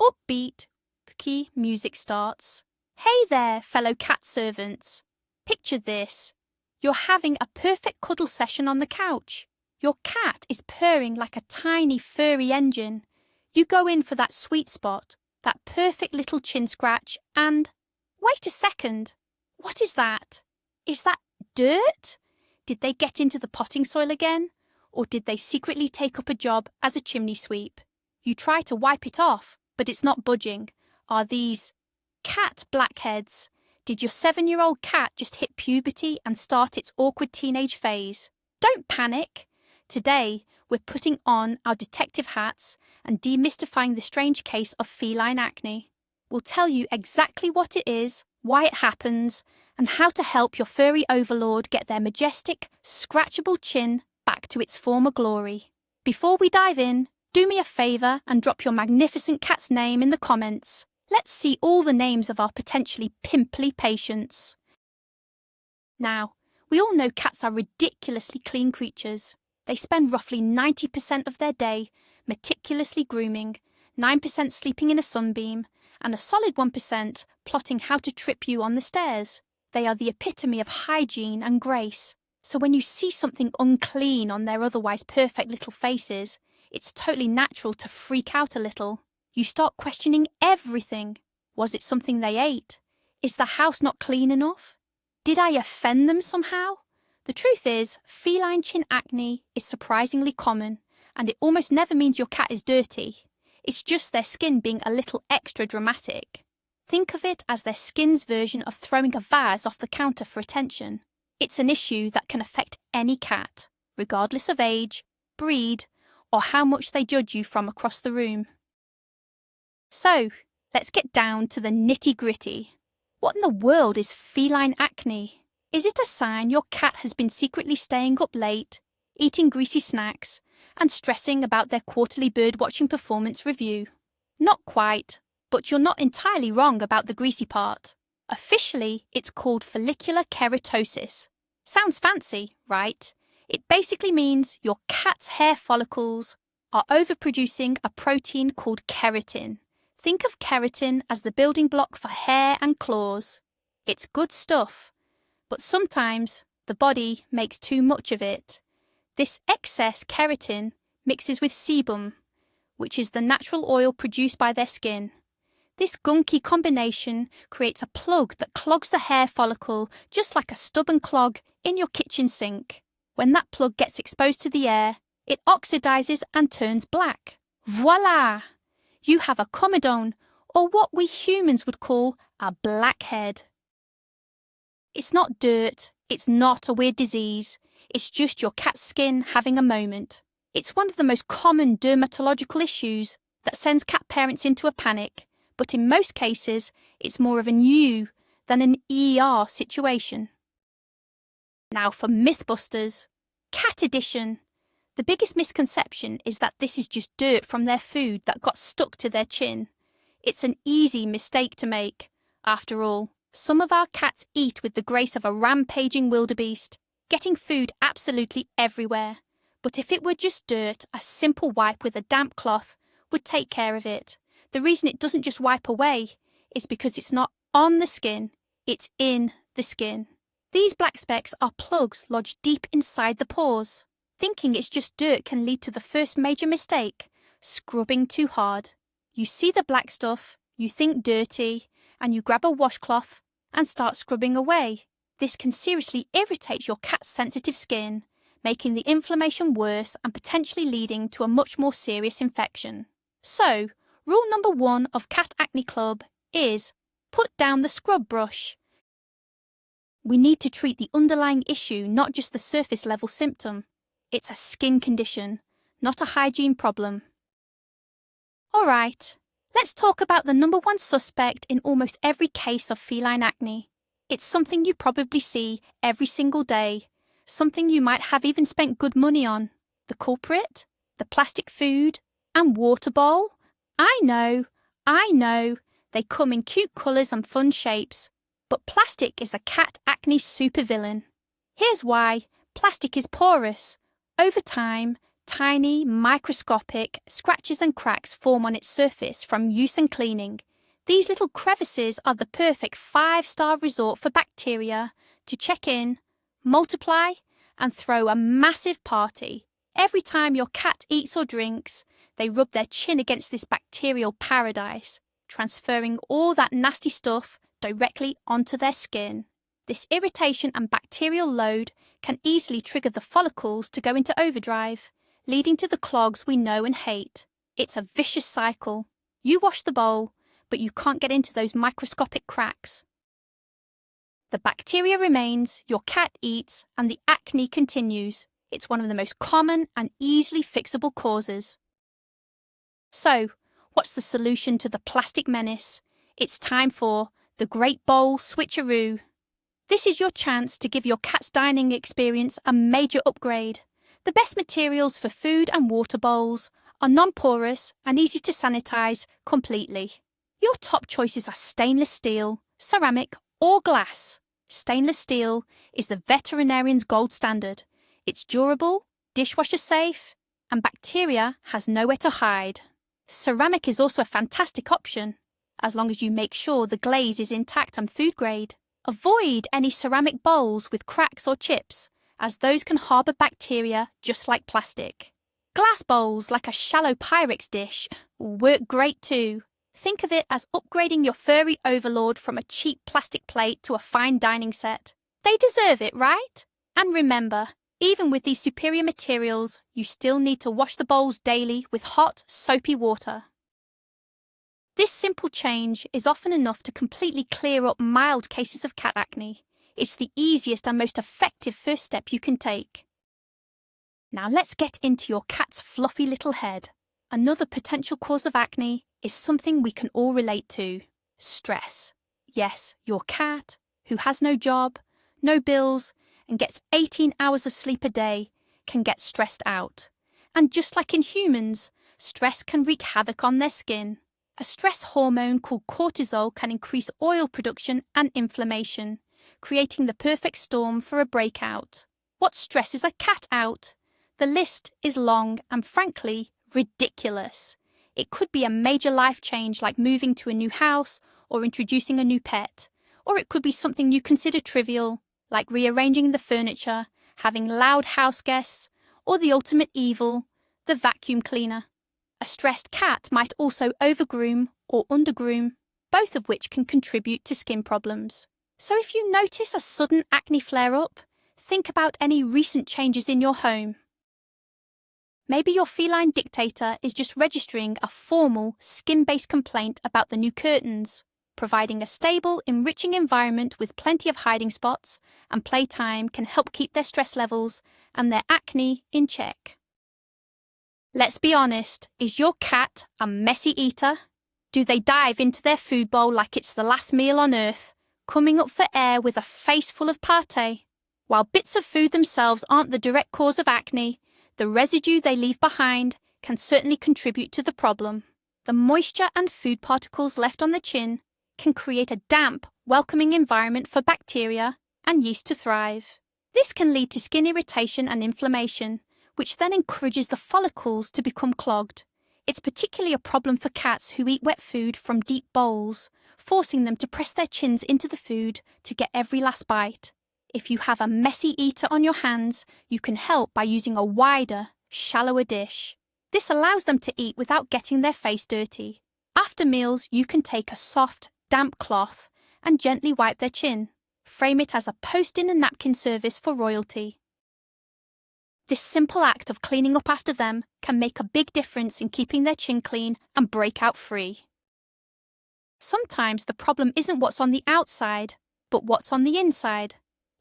upbeat, key music starts. Hey there, fellow cat servants. Picture this. You're having a perfect cuddle session on the couch. Your cat is purring like a tiny furry engine. You go in for that sweet spot, that perfect little chin scratch, and... Wait a second. What is that? Is that dirt? Did they get into the potting soil again? Or did they secretly take up a job as a chimney sweep? You try to wipe it off, but it's not budging. Are these cat blackheads? Did your 7-year-old cat just hit puberty and start its awkward teenage phase? Don't panic. Today, we're putting on our detective hats and demystifying the strange case of feline acne. We'll tell you exactly what it is, why it happens, and how to help your furry overlord get their majestic, scratchable chin back to its former glory. Before we dive in, do me a favour and drop your magnificent cat's name in the comments. Let's see all the names of our potentially pimply patients. Now, we all know cats are ridiculously clean creatures. They spend roughly 90% of their day meticulously grooming, 9% sleeping in a sunbeam, and a solid 1% plotting how to trip you on the stairs. They are the epitome of hygiene and grace. So when you see something unclean on their otherwise perfect little faces, it's totally natural to freak out a little. You start questioning everything. Was it something they ate? Is the house not clean enough? Did I offend them somehow? The truth is, feline chin acne is surprisingly common, and it almost never means your cat is dirty. It's just their skin being a little extra dramatic. Think of it as their skin's version of throwing a vase off the counter for attention. It's an issue that can affect any cat, regardless of age, breed, or how much they judge you from across the room. So, let's get down to the nitty-gritty. What in the world is feline acne? Is it a sign your cat has been secretly staying up late, eating greasy snacks, and stressing about their quarterly bird-watching performance review? Not quite, but you're not entirely wrong about the greasy part. Officially, it's called follicular keratosis. Sounds fancy, right? It basically means your cat's hair follicles are overproducing a protein called keratin. Think of keratin as the building block for hair and claws. It's good stuff, but sometimes the body makes too much of it. This excess keratin mixes with sebum, which is the natural oil produced by their skin. This gunky combination creates a plug that clogs the hair follicle just like a stubborn clog in your kitchen sink. When that plug gets exposed to the air, it oxidizes and turns black. Voila! You have a comedone, or what we humans would call a blackhead. It's not dirt, it's not a weird disease, it's just your cat's skin having a moment. It's one of the most common dermatological issues that sends cat parents into a panic, but in most cases, it's more of an U than an ER situation. Now for Mythbusters. Cat edition. The biggest misconception is that this is just dirt from their food that got stuck to their chin. It's an easy mistake to make. After all, some of our cats eat with the grace of a rampaging wildebeest, getting food absolutely everywhere. But if it were just dirt, a simple wipe with a damp cloth would take care of it. The reason it doesn't just wipe away is because it's not on the skin, it's in the skin. These black specks are plugs lodged deep inside the pores. Thinking it's just dirt can lead to the first major mistake, scrubbing too hard. You see the black stuff, you think dirty, and you grab a washcloth and start scrubbing away. This can seriously irritate your cat's sensitive skin, making the inflammation worse and potentially leading to a much more serious infection. So, rule number 1 of Cat Acne Club is put down the scrub brush. We need to treat the underlying issue, not just the surface level symptom. It's a skin condition, not a hygiene problem. Alright, let's talk about the number 1 suspect in almost every case of feline acne. It's something you probably see every single day, something you might have even spent good money on. The culprit? The plastic food? And water bowl? I know, they come in cute colours and fun shapes, but plastic is a cat acne supervillain. Here's why. Plastic is porous. Over time, tiny, microscopic scratches and cracks form on its surface from use and cleaning. These little crevices are the perfect 5-star resort for bacteria to check in, multiply, and throw a massive party. Every time your cat eats or drinks, they rub their chin against this bacterial paradise, transferring all that nasty stuff directly onto their skin. This irritation and bacterial load can easily trigger the follicles to go into overdrive, leading to the clogs we know and hate. It's a vicious cycle. You wash the bowl, but you can't get into those microscopic cracks. The bacteria remains, your cat eats, and the acne continues. It's one of the most common and easily fixable causes. So, what's the solution to the plastic menace? It's time for the Great Bowl Switcheroo. This is your chance to give your cat's dining experience a major upgrade. The best materials for food and water bowls are non-porous and easy to sanitize completely. Your top choices are stainless steel, ceramic, or glass. Stainless steel is the veterinarian's gold standard. It's durable, dishwasher safe, and bacteria has nowhere to hide. Ceramic is also a fantastic option, as long as you make sure the glaze is intact and food grade. Avoid any ceramic bowls with cracks or chips, as those can harbour bacteria just like plastic. Glass bowls, like a shallow Pyrex dish, work great too. Think of it as upgrading your furry overlord from a cheap plastic plate to a fine dining set. They deserve it, right? And remember, even with these superior materials, you still need to wash the bowls daily with hot, soapy water. This simple change is often enough to completely clear up mild cases of cat acne. It's the easiest and most effective first step you can take. Now let's get into your cat's fluffy little head. Another potential cause of acne is something we can all relate to: stress. Yes, your cat, who has no job, no bills, and gets 18 hours of sleep a day, can get stressed out. And just like in humans, stress can wreak havoc on their skin. A stress hormone called cortisol can increase oil production and inflammation, creating the perfect storm for a breakout. What stresses a cat out? The list is long and, frankly, ridiculous. It could be a major life change like moving to a new house or introducing a new pet. Or it could be something you consider trivial, like rearranging the furniture, having loud house guests, or the ultimate evil, the vacuum cleaner. A stressed cat might also overgroom or undergroom, both of which can contribute to skin problems. So if you notice a sudden acne flare-up, think about any recent changes in your home. Maybe your feline dictator is just registering a formal, skin-based complaint about the new curtains. Providing a stable, enriching environment with plenty of hiding spots and playtime can help keep their stress levels and their acne in check. Let's be honest, is your cat a messy eater? Do they dive into their food bowl like it's the last meal on earth, coming up for air with a face full of pâté? While bits of food themselves aren't the direct cause of acne, the residue they leave behind can certainly contribute to the problem. The moisture and food particles left on the chin can create a damp, welcoming environment for bacteria and yeast to thrive. This can lead to skin irritation and inflammation, which then encourages the follicles to become clogged. It's particularly a problem for cats who eat wet food from deep bowls, forcing them to press their chins into the food to get every last bite. If you have a messy eater on your hands, you can help by using a wider, shallower dish. This allows them to eat without getting their face dirty. After meals, you can take a soft, damp cloth and gently wipe their chin. Frame it as a post-dinner napkin service for royalty. This simple act of cleaning up after them can make a big difference in keeping their chin clean and breakout-free. Sometimes the problem isn't what's on the outside, but what's on the inside.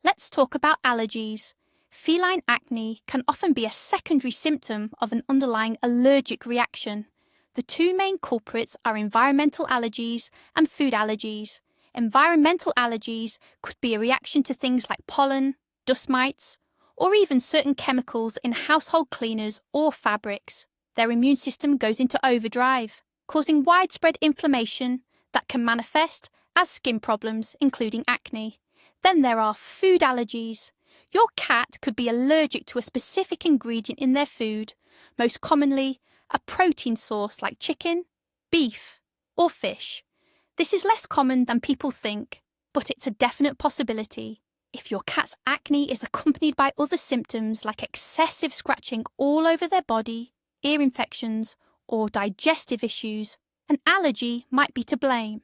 Let's talk about allergies. Feline acne can often be a secondary symptom of an underlying allergic reaction. The two main culprits are environmental allergies and food allergies. Environmental allergies could be a reaction to things like pollen, dust mites, or even certain chemicals in household cleaners or fabrics. Their immune system goes into overdrive, causing widespread inflammation that can manifest as skin problems, including acne. Then there are food allergies. Your cat could be allergic to a specific ingredient in their food, most commonly a protein source like chicken, beef, or fish. This is less common than people think, but it's a definite possibility. If your cat's acne is accompanied by other symptoms like excessive scratching all over their body, ear infections, or digestive issues, an allergy might be to blame.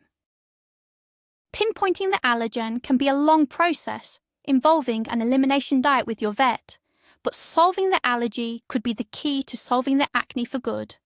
Pinpointing the allergen can be a long process involving an elimination diet with your vet, but solving the allergy could be the key to solving the acne for good.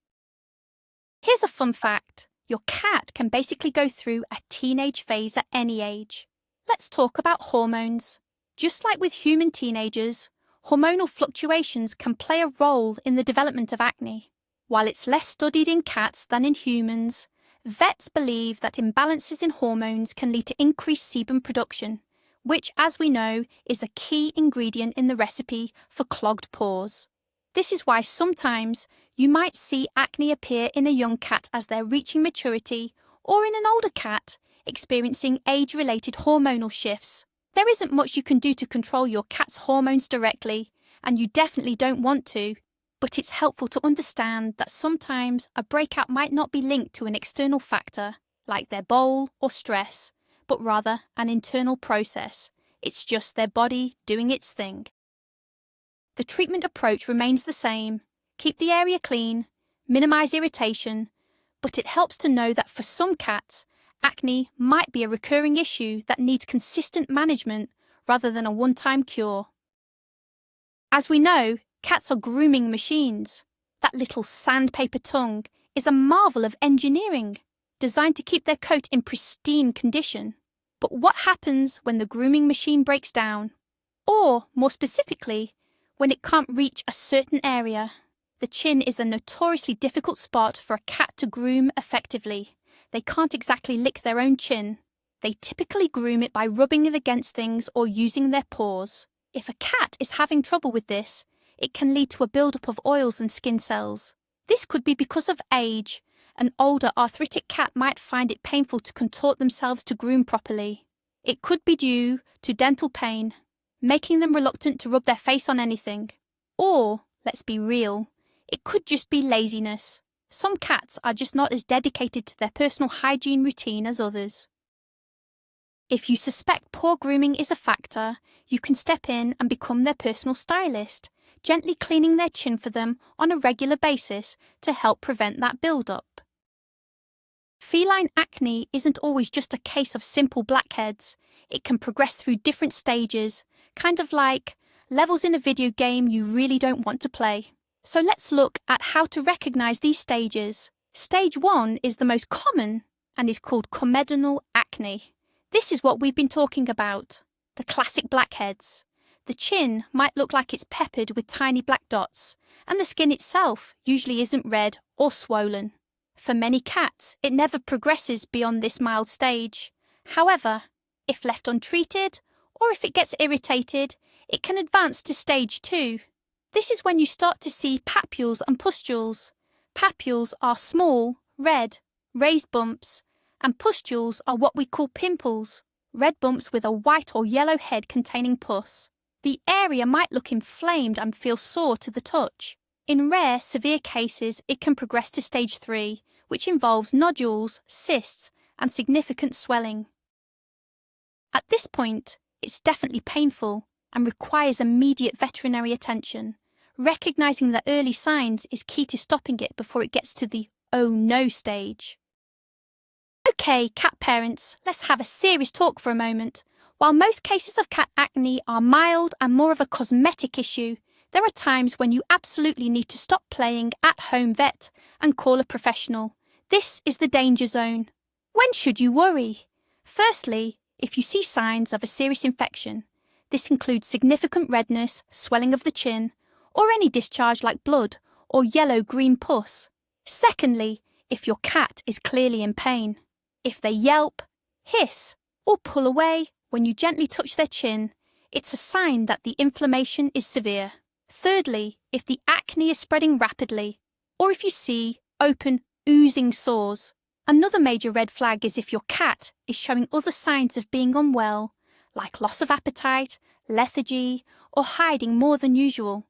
Here's a fun fact. Your cat can basically go through a teenage phase at any age. Let's talk about hormones. Just like with human teenagers, hormonal fluctuations can play a role in the development of acne. While it's less studied in cats than in humans, vets believe that imbalances in hormones can lead to increased sebum production, which, as we know, is a key ingredient in the recipe for clogged pores. This is why sometimes you might see acne appear in a young cat as they're reaching maturity, or in an older cat experiencing age-related hormonal shifts. There isn't much you can do to control your cat's hormones directly, and you definitely don't want to, but it's helpful to understand that sometimes a breakout might not be linked to an external factor, like their bole or stress, but rather an internal process. It's just their body doing its thing. The treatment approach remains the same. Keep the area clean, minimize irritation, but it helps to know that for some cats, acne might be a recurring issue that needs consistent management rather than a one-time cure. As we know, cats are grooming machines. That little sandpaper tongue is a marvel of engineering, designed to keep their coat in pristine condition. But what happens when the grooming machine breaks down? Or, more specifically, when it can't reach a certain area? The chin is a notoriously difficult spot for a cat to groom effectively. They can't exactly lick their own chin. They typically groom it by rubbing it against things or using their paws. If a cat is having trouble with this, it can lead to a buildup of oils and skin cells. This could be because of age. An older arthritic cat might find it painful to contort themselves to groom properly. It could be due to dental pain, making them reluctant to rub their face on anything. Or, let's be real, it could just be laziness. Some cats are just not as dedicated to their personal hygiene routine as others. If you suspect poor grooming is a factor, you can step in and become their personal stylist, gently cleaning their chin for them on a regular basis to help prevent that build-up. Feline acne isn't always just a case of simple blackheads. It can progress through different stages, kind of like levels in a video game you really don't want to play. So let's look at how to recognize these stages. Stage 1 is the most common and is called comedonal acne. This is what we've been talking about, the classic blackheads. The chin might look like it's peppered with tiny black dots, and the skin itself usually isn't red or swollen. For many cats, it never progresses beyond this mild stage. However, if left untreated, or if it gets irritated, it can advance to stage 2. This is when you start to see papules and pustules. Papules are small, red, raised bumps, and pustules are what we call pimples, red bumps with a white or yellow head containing pus. The area might look inflamed and feel sore to the touch. In rare, severe cases, it can progress to stage 3, which involves nodules, cysts, and significant swelling. At this point, it's definitely painful and requires immediate veterinary attention. Recognizing the early signs is key to stopping it before it gets to the oh no stage. Okay, cat parents, let's have a serious talk for a moment. While most cases of cat acne are mild and more of a cosmetic issue, there are times when you absolutely need to stop playing at-home vet and call a professional. This is the danger zone. When should you worry? Firstly, if you see signs of a serious infection. This includes significant redness, swelling of the chin, or any discharge like blood or yellow-green pus. Secondly, if your cat is clearly in pain. If they yelp, hiss, or pull away when you gently touch their chin, it's a sign that the inflammation is severe. Thirdly, if the acne is spreading rapidly, or if you see open, oozing sores. Another major red flag is if your cat is showing other signs of being unwell, like loss of appetite, lethargy, or hiding more than usual.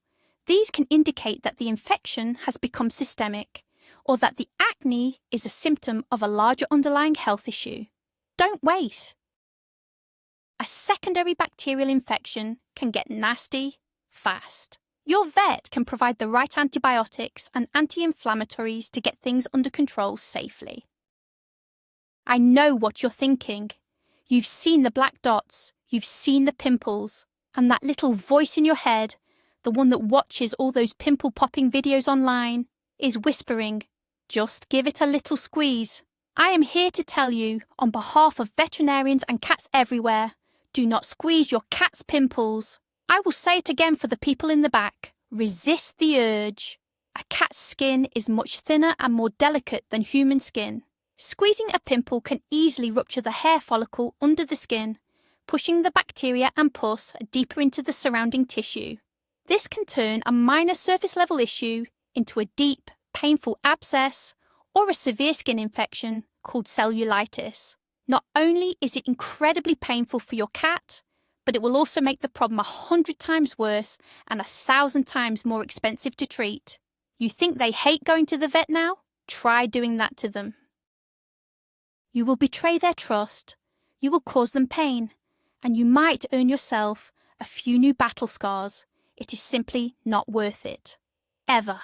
These can indicate that the infection has become systemic, or that the acne is a symptom of a larger underlying health issue. Don't wait. A secondary bacterial infection can get nasty fast. Your vet can provide the right antibiotics and anti-inflammatories to get things under control safely. I know what you're thinking. You've seen the black dots, you've seen the pimples, and that little voice in your head, the one that watches all those pimple-popping videos online, is whispering, just give it a little squeeze. I am here to tell you, on behalf of veterinarians and cats everywhere, do not squeeze your cat's pimples. I will say it again for the people in the back. Resist the urge. A cat's skin is much thinner and more delicate than human skin. Squeezing a pimple can easily rupture the hair follicle under the skin, pushing the bacteria and pus deeper into the surrounding tissue. This can turn a minor surface-level issue into a deep, painful abscess or a severe skin infection called cellulitis. Not only is it incredibly painful for your cat, but it will also make the problem 100 times worse and 1,000 times more expensive to treat. You think they hate going to the vet now? Try doing that to them. You will betray their trust, you will cause them pain, and you might earn yourself a few new battle scars. It is simply not worth it. Ever.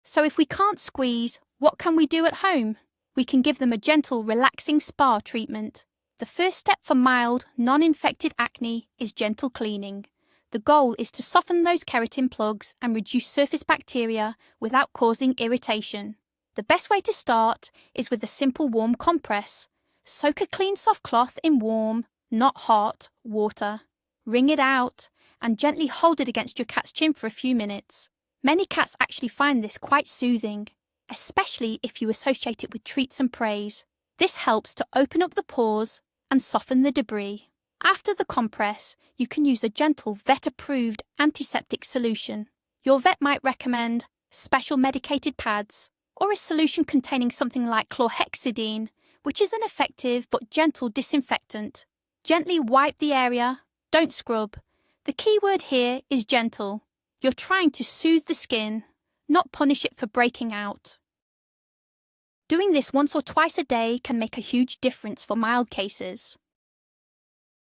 So if we can't squeeze, what can we do at home? We can give them a gentle, relaxing spa treatment. The first step for mild, non-infected acne is gentle cleaning. The goal is to soften those keratin plugs and reduce surface bacteria without causing irritation. The best way to start is with a simple warm compress. Soak a clean soft cloth in warm, not hot, water. Wring it out and gently hold it against your cat's chin for a few minutes. Many cats actually find this quite soothing, especially if you associate it with treats and praise. This helps to open up the pores and soften the debris. After the compress, you can use a gentle vet-approved antiseptic solution. Your vet might recommend special medicated pads or a solution containing something like chlorhexidine, which is an effective but gentle disinfectant. Gently wipe the area, don't scrub. The key word here is gentle. You're trying to soothe the skin, not punish it for breaking out. Doing this once or twice a day can make a huge difference for mild cases.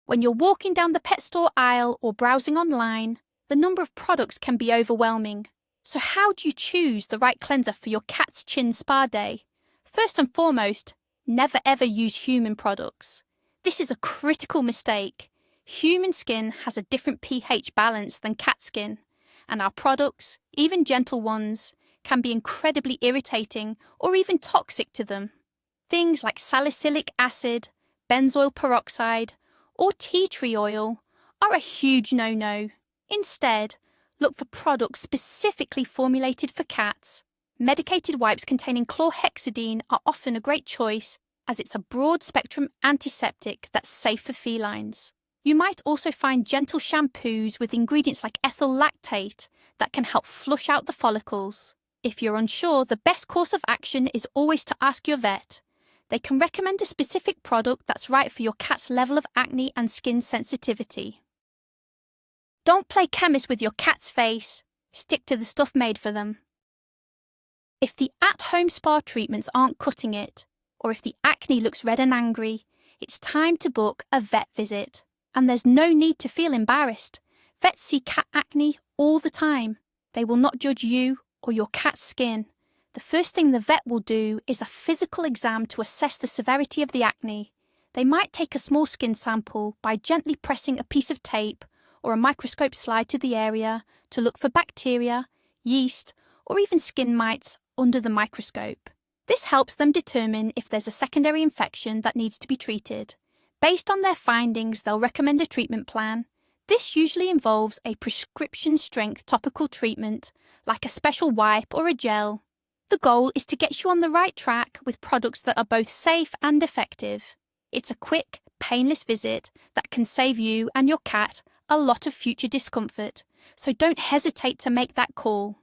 When you're walking down the pet store aisle or browsing online, the number of products can be overwhelming. So how do you choose the right cleanser for your cat's chin spa day? First and foremost, never ever use human products. This is a critical mistake. Human skin has a different pH balance than cat skin, and our products, even gentle ones, can be incredibly irritating or even toxic to them. Things like salicylic acid, benzoyl peroxide, or tea tree oil are a huge no-no. Instead, look for products specifically formulated for cats. Medicated wipes containing chlorhexidine are often a great choice as it's a broad-spectrum antiseptic that's safe for felines. You might also find gentle shampoos with ingredients like ethyl lactate that can help flush out the follicles. If you're unsure, the best course of action is always to ask your vet. They can recommend a specific product that's right for your cat's level of acne and skin sensitivity. Don't play chemist with your cat's face. Stick to the stuff made for them. If the at-home spa treatments aren't cutting it, or if the acne looks red and angry, it's time to book a vet visit. And there's no need to feel embarrassed. Vets see cat acne all the time. They will not judge you or your cat's skin. The first thing the vet will do is a physical exam to assess the severity of the acne. They might take a small skin sample by gently pressing a piece of tape or a microscope slide to the area to look for bacteria, yeast, or even skin mites under the microscope. This helps them determine if there's a secondary infection that needs to be treated. Based on their findings, they'll recommend a treatment plan. This usually involves a prescription-strength topical treatment, like a special wipe or a gel. The goal is to get you on the right track with products that are both safe and effective. It's a quick, painless visit that can save you and your cat a lot of future discomfort, so don't hesitate to make that call.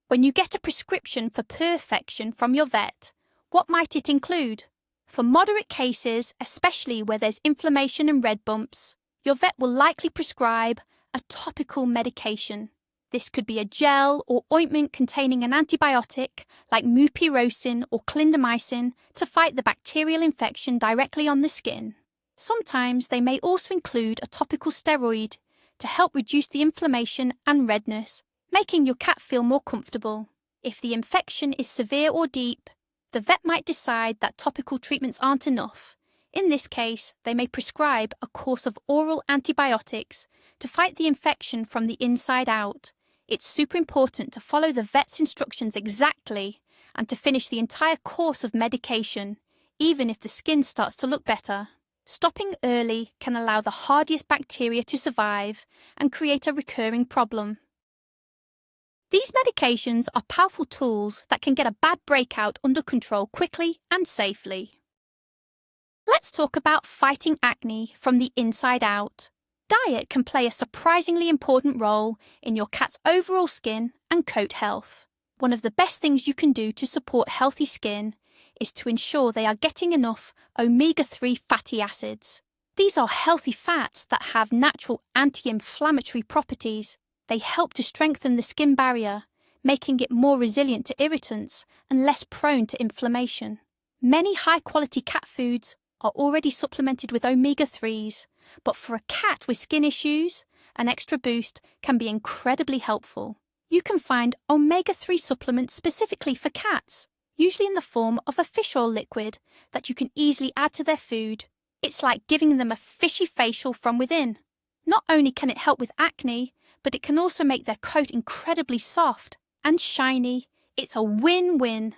When you get a prescription for perfection from your vet, what might it include? For moderate cases, especially where there's inflammation and red bumps, your vet will likely prescribe a topical medication. This could be a gel or ointment containing an antibiotic like mupirocin or clindamycin to fight the bacterial infection directly on the skin. Sometimes they may also include a topical steroid to help reduce the inflammation and redness, making your cat feel more comfortable. If the infection is severe or deep, the vet might decide that topical treatments aren't enough. In this case, they may prescribe a course of oral antibiotics to fight the infection from the inside out. It's super important to follow the vet's instructions exactly and to finish the entire course of medication, even if the skin starts to look better. Stopping early can allow the hardiest bacteria to survive and create a recurring problem. These medications are powerful tools that can get a bad breakout under control quickly and safely. Let's talk about fighting acne from the inside out. Diet can play a surprisingly important role in your cat's overall skin and coat health. One of the best things you can do to support healthy skin is to ensure they are getting enough omega-3 fatty acids. These are healthy fats that have natural anti-inflammatory properties. They help to strengthen the skin barrier, making it more resilient to irritants and less prone to inflammation. Many high-quality cat foods are already supplemented with omega-3s, but for a cat with skin issues, an extra boost can be incredibly helpful. You can find omega-3 supplements specifically for cats, usually in the form of a fish oil liquid that you can easily add to their food. It's like giving them a fishy facial from within. Not only can it help with acne, but it can also make their coat incredibly soft and shiny. It's a win-win.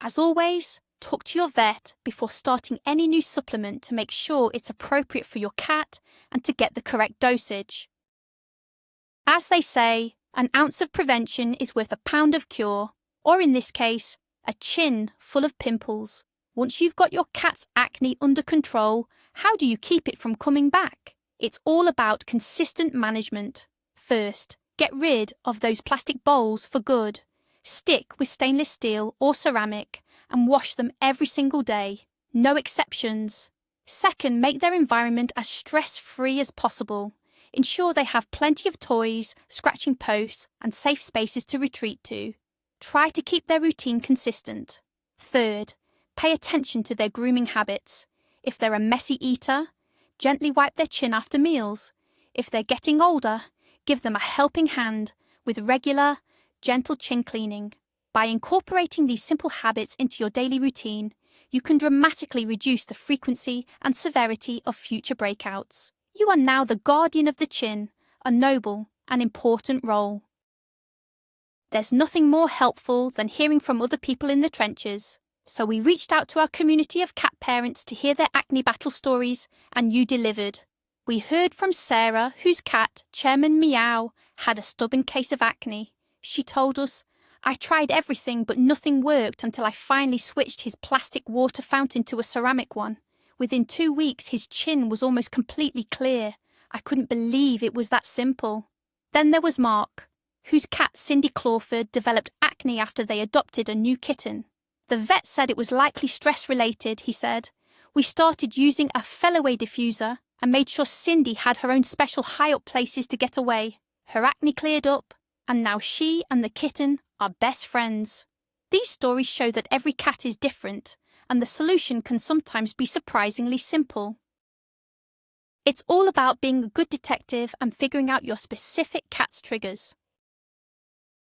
As always, talk to your vet before starting any new supplement to make sure it's appropriate for your cat and to get the correct dosage. As they say, an ounce of prevention is worth a pound of cure, or in this case, a chin full of pimples. Once you've got your cat's acne under control, how do you keep it from coming back? It's all about consistent management. First, get rid of those plastic bowls for good. Stick with stainless steel or ceramic and wash them every single day. No exceptions. Second, make their environment as stress-free as possible. Ensure they have plenty of toys, scratching posts, and safe spaces to retreat to. Try to keep their routine consistent. Third, pay attention to their grooming habits. If they're a messy eater, gently wipe their chin after meals. If they're getting older, give them a helping hand with regular, gentle chin cleaning. By incorporating these simple habits into your daily routine, you can dramatically reduce the frequency and severity of future breakouts. You are now the guardian of the chin, a noble and important role. There's nothing more helpful than hearing from other people in the trenches, so we reached out to our community of cat parents to hear their acne battle stories, and you delivered. We heard from Sarah, whose cat, Chairman Meow, had a stubborn case of acne. She told us, "I tried everything but nothing worked until I finally switched his plastic water fountain to a ceramic one. Within 2 weeks his chin was almost completely clear. I couldn't believe it was that simple." Then there was Mark, whose cat Cindy Clawford developed acne after they adopted a new kitten. The vet said it was likely stress-related, he said. "We started using a fell-away diffuser and made sure Cindy had her own special high-up places to get away. Her acne cleared up, and now she and the kitten are best friends." These stories show that every cat is different, and the solution can sometimes be surprisingly simple. It's all about being a good detective and figuring out your specific cat's triggers.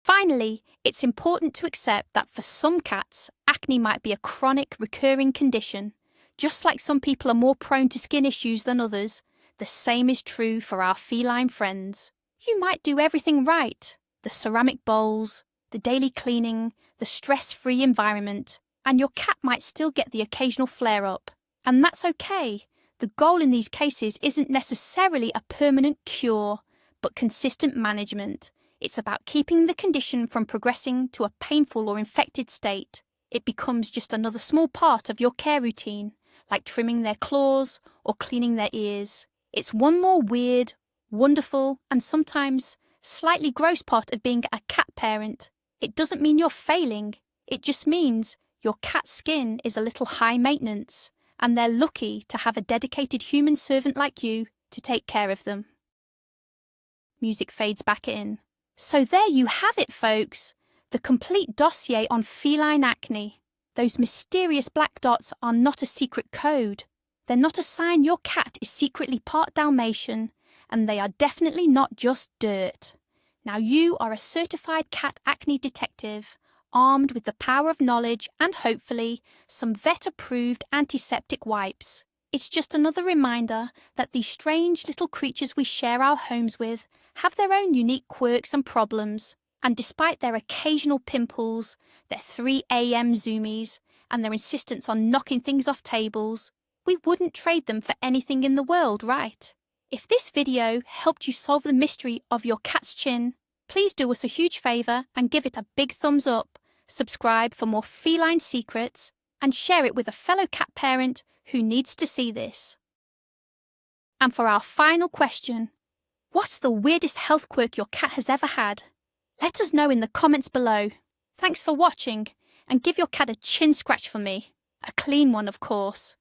Finally, it's important to accept that for some cats, acne might be a chronic, recurring condition. Just like some people are more prone to skin issues than others, the same is true for our feline friends. You might do everything right, the ceramic bowls, the daily cleaning, the stress-free environment, and your cat might still get the occasional flare-up. And that's okay. The goal in these cases isn't necessarily a permanent cure, but consistent management. It's about keeping the condition from progressing to a painful or infected state. It becomes just another small part of your care routine, like trimming their claws or cleaning their ears. It's one more weird, wonderful, and sometimes slightly gross part of being a cat parent. It doesn't mean you're failing. It just means your cat's skin is a little high maintenance, and they're lucky to have a dedicated human servant like you to take care of them. Music fades back in. So there you have it, folks. The complete dossier on feline acne. Those mysterious black dots are not a secret code. They're not a sign your cat is secretly part Dalmatian, and they are definitely not just dirt. Now you are a certified cat acne detective, armed with the power of knowledge and hopefully some vet-approved antiseptic wipes. It's just another reminder that these strange little creatures we share our homes with have their own unique quirks and problems, and despite their occasional pimples, their 3 a.m. zoomies, and their insistence on knocking things off tables, we wouldn't trade them for anything in the world, right? If this video helped you solve the mystery of your cat's chin, please do us a huge favour and give it a big thumbs up, subscribe for more feline secrets, and share it with a fellow cat parent who needs to see this. And for our final question, what's the weirdest health quirk your cat has ever had? Let us know in the comments below. Thanks for watching, and give your cat a chin scratch for me. A clean one, of course.